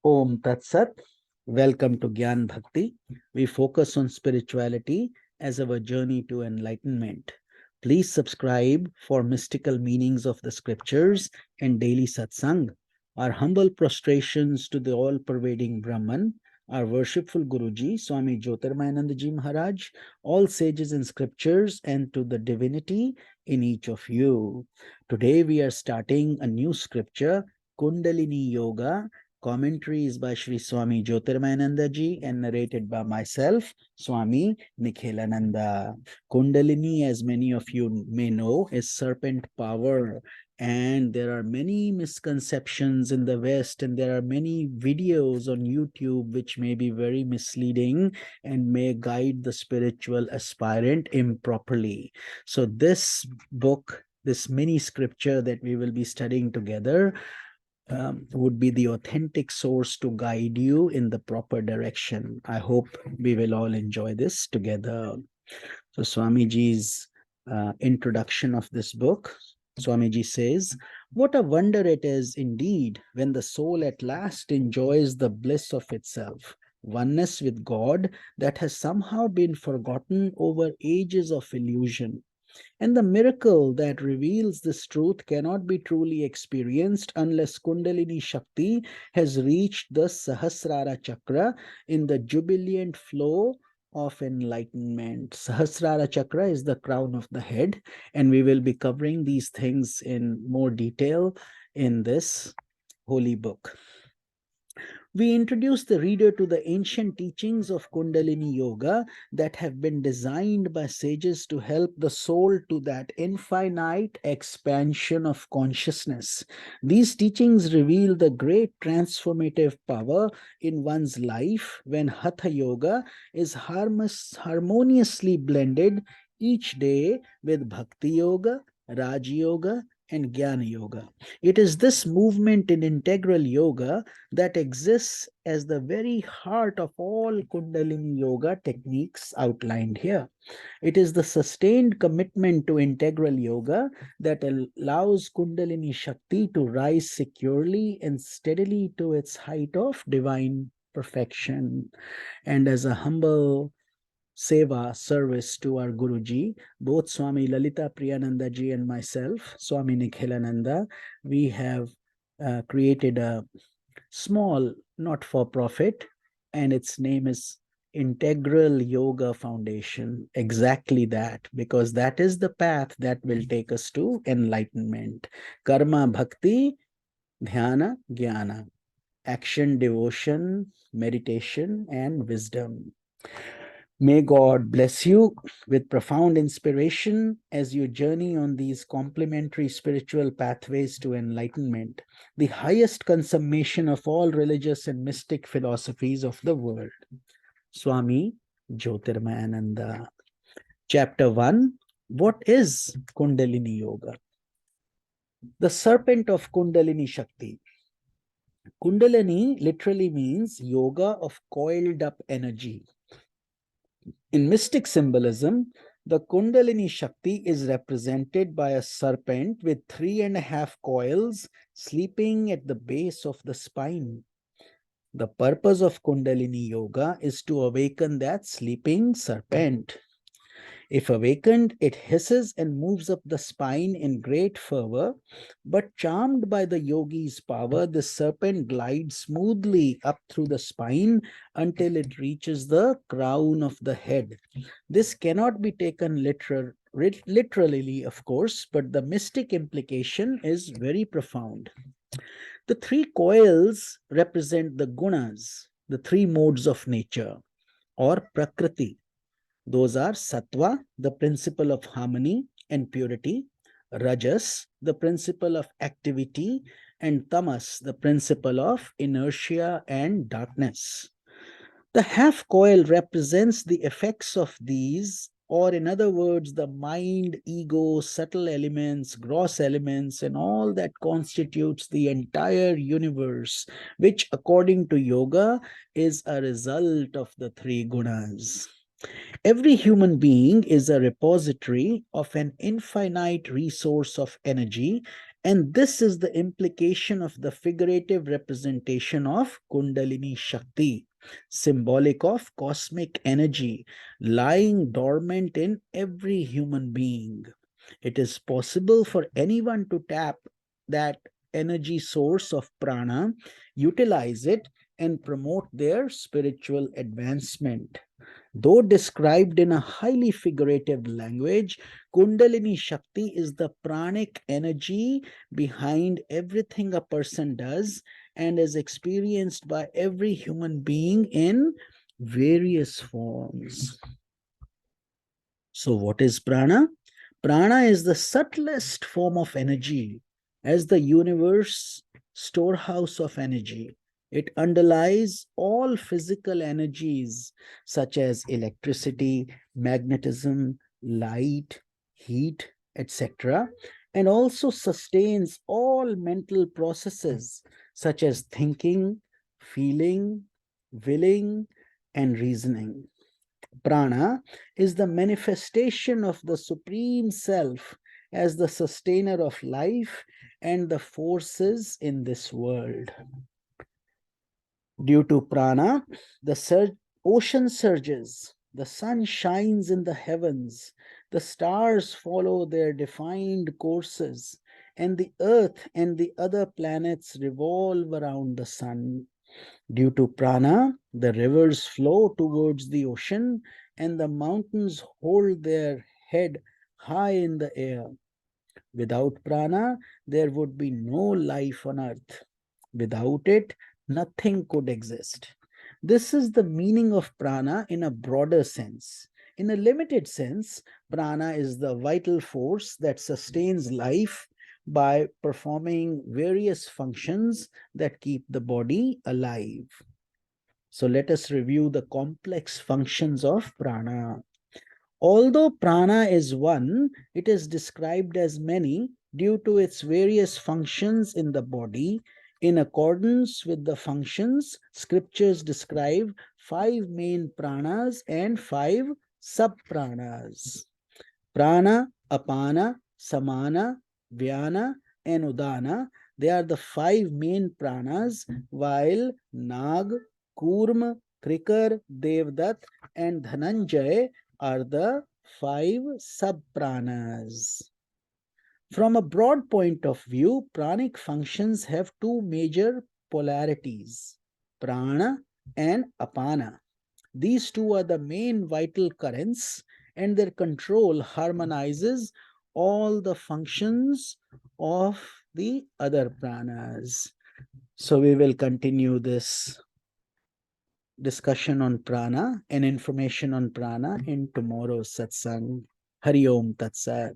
Om Tat Sat. Welcome to Gyan Bhakti. We focus on spirituality as our journey to enlightenment. Please subscribe for mystical meanings of the scriptures and daily satsang. Our humble prostrations to the all-pervading Brahman, our worshipful Guruji, Swami Jyotirmayananda Ji Maharaj, all sages in scriptures, and to the divinity in each of you. Today we are starting a new scripture, Kundalini Yoga. Commentary is by Sri Swami Jyotirmayananda Ji and narrated by myself, Swami Nikhilananda. Kundalini, as many of you may know, is serpent power. And there are many misconceptions in the West, and there are many videos on YouTube which may be very misleading and may guide the spiritual aspirant improperly. So this book, this mini scripture that we will be studying together, would be the authentic source to guide you in the proper direction. I hope we will all enjoy this together. So Swamiji's introduction of this book, Swamiji says, "What a wonder it is indeed when the soul at last enjoys the bliss of itself, oneness with God that has somehow been forgotten over ages of illusion. And the miracle that reveals this truth cannot be truly experienced unless Kundalini Shakti has reached the Sahasrara Chakra in the jubilant flow of enlightenment." Sahasrara Chakra is the crown of the head, and we will be covering these things in more detail in this holy book. We introduce the reader to the ancient teachings of Kundalini Yoga that have been designed by sages to help the soul to that infinite expansion of consciousness. These teachings reveal the great transformative power in one's life when Hatha Yoga is harmoniously blended each day with Bhakti Yoga, Raj Yoga, and Jnana Yoga. It is this movement in integral yoga that exists as the very heart of all Kundalini Yoga techniques outlined here. It is the sustained commitment to integral yoga that allows Kundalini Shakti to rise securely and steadily to its height of divine perfection. And as a humble seva, service to our Guruji, both Swami Lalita Priyananda Ji and myself, Swami Nikhilananda, we have created a small not-for-profit, and its name is Integral Yoga Foundation. Exactly that, because that is the path that will take us to enlightenment. Karma, bhakti, dhyana, jnana. Action, devotion, meditation, and wisdom. May God bless you with profound inspiration as you journey on these complementary spiritual pathways to enlightenment, the highest consummation of all religious and mystic philosophies of the world. Swami Jyotirmayananda. Chapter 1. What is Kundalini Yoga? The serpent of Kundalini Shakti. Kundalini literally means yoga of coiled up energy. In mystic symbolism, the Kundalini Shakti is represented by a serpent with 3.5 coils sleeping at the base of the spine. The purpose of Kundalini Yoga is to awaken that sleeping serpent. If awakened, it hisses and moves up the spine in great fervor, but charmed by the yogi's power, the serpent glides smoothly up through the spine until it reaches the crown of the head. This cannot be taken literally, of course, but the mystic implication is very profound. The 3 coils represent the gunas, the 3 modes of nature, or prakriti. Those are sattva, the principle of harmony and purity; rajas, the principle of activity; and tamas, the principle of inertia and darkness. The half coil represents the effects of these, or in other words, the mind, ego, subtle elements, gross elements, and all that constitutes the entire universe, which according to yoga is a result of the 3 gunas. Every human being is a repository of an infinite resource of energy, And this is the implication of the figurative representation of Kundalini Shakti, symbolic of cosmic energy lying dormant in every human being. It is possible for anyone to tap that energy source of prana, utilize it, and promote their spiritual advancement. Though described in a highly figurative language, Kundalini Shakti is the pranic energy behind everything a person does and is experienced by every human being in various forms. So, what is prana? Prana is the subtlest form of energy, as the universe storehouse of energy. It underlies all physical energies such as electricity, magnetism, light, heat, etc., and also sustains all mental processes such as thinking, feeling, willing, and reasoning. Prana is the manifestation of the Supreme Self as the sustainer of life and the forces in this world. Due to prana, the ocean surges, the sun shines in the heavens, the stars follow their defined courses, and the earth and the other planets revolve around the sun. Due to prana, the rivers flow towards the ocean and the mountains hold their head high in the air. Without prana, there would be no life on earth. Without it, nothing could exist. This is the meaning of prana in a broader sense. In a limited sense, prana is the vital force that sustains life by performing various functions that keep the body alive. So let us review the complex functions of prana. Although prana is one, it is described as many due to its various functions in the body. In accordance with the functions, scriptures describe 5 main pranas and 5 sub-pranas. Prana, apana, samana, vyana, and udana. They are the 5 main pranas, while Nag, Kurma, Krikar, Devdat, and Dhananjay are the 5 sub-pranas. From a broad point of view, pranic functions have 2 major polarities, prana and apana. These two are the main vital currents, and their control harmonizes all the functions of the other pranas. So we will continue this discussion on prana and information on prana in tomorrow's satsang. Hari Om Tat Sat.